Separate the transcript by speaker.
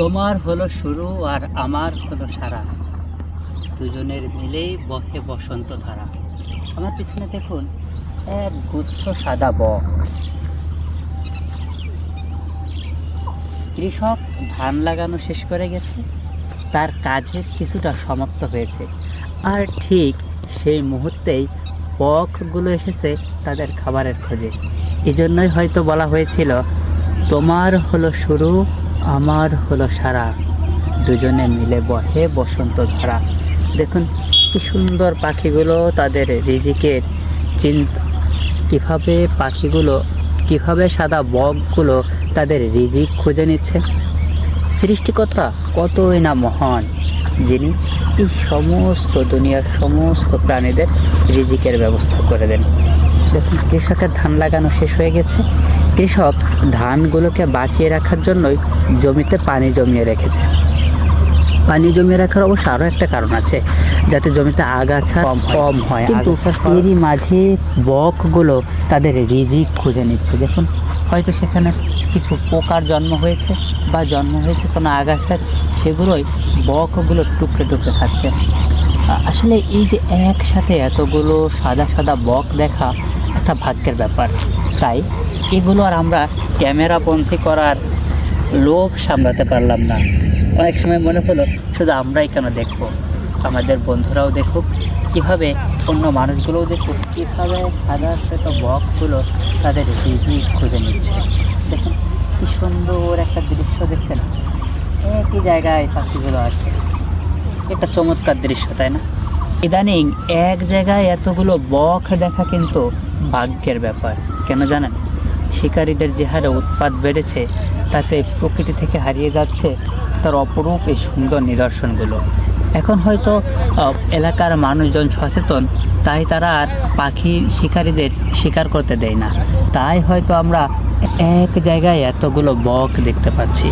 Speaker 1: তোমার হলো শুরু আর আমার হলো সারা, দুজনের মিলেই বহে বসন্ত ধারা। আমার পিছনে দেখুন, এক গুচ্ছ সাদা বক। কৃষক ধান লাগানো শেষ করে গেছে, তার কাজের কিছুটা সমাপ্ত হয়েছে, আর ঠিক সেই মুহূর্তেই বকগুলো এসেছে তাদের খাবারের খোঁজে। এজন্যই হয়তো বলা হয়েছিল, তোমার হলো শুরু, আমার হলো সারা, দুজনে মিলে বহে বসন্ত ধারা। দেখুন কি সুন্দর পাখিগুলো তাদের রিজিকের চিন্তা, কীভাবে পাখিগুলো, কীভাবে সাদা বকগুলো তাদের রিজিক খুঁজে নিচ্ছে। সৃষ্টিকর্তা কতই না মহান, যিনি এই সমস্ত দুনিয়ার সমস্ত প্রাণীদের রিজিকের ব্যবস্থা করে দেন। দেখুন কৃষকের ধান লাগানো শেষ হয়ে গেছে, কৃষক ধানগুলোকে বাঁচিয়ে রাখার জন্যই জমিতে পানি জমিয়ে রেখেছে। পানি জমিয়ে রাখার অবশ্য আরও একটা কারণ আছে, যাতে জমিতে আগাছা কম হয়। কিন্তু এরই মাঝে বকগুলো তাদের রিজিক খুঁজে নিচ্ছে। দেখুন হয়তো সেখানে কিছু পোকার জন্ম হয়েছে বা জন্ম হয়েছে কোনো আগাছার, সেগুলোই বকগুলো টুকরে টুকরে খাচ্ছে। আসলে এই যে একসাথে এতগুলো সাদা সাদা বক দেখা একটা ভাগ্যের ব্যাপার। তাই এগুলো আর আমরা ক্যামেরা বন্দি করার লোভ সামলাতে পারলাম না। অনেক সময় মনে হলো শুধু আমরাই কেন দেখবো, আমাদের বন্ধুরাও দেখুক, কীভাবে অন্য মানুষগুলোও দেখুক কীভাবে সাদা শ্বেত বকগুলো তাদের রিজিক খুঁজে নিচ্ছে। দেখুন কি সুন্দর একটা দৃশ্য দেখছেন, একই জায়গায় পাখিগুলো আছে। একটা চমৎকার দৃশ্য, তাই না? ইদানিং এক জায়গায় এতগুলো বক দেখা কিন্তু ভাগ্যের ব্যাপার। কেন জানেন? শিকারীদের যে হারে উৎপাত বেড়েছে, তাতে প্রকৃতি থেকে হারিয়ে যাচ্ছে তার অপরূপ এই সুন্দর নিদর্শনগুলো। এখন হয়তো এলাকার মানুষজন সচেতন, তাই তারা আর পাখি শিকারীদের শিকার করতে দেয় না। তাই হয়তো আমরা এক জায়গায় এতগুলো বক দেখতে পাচ্ছি।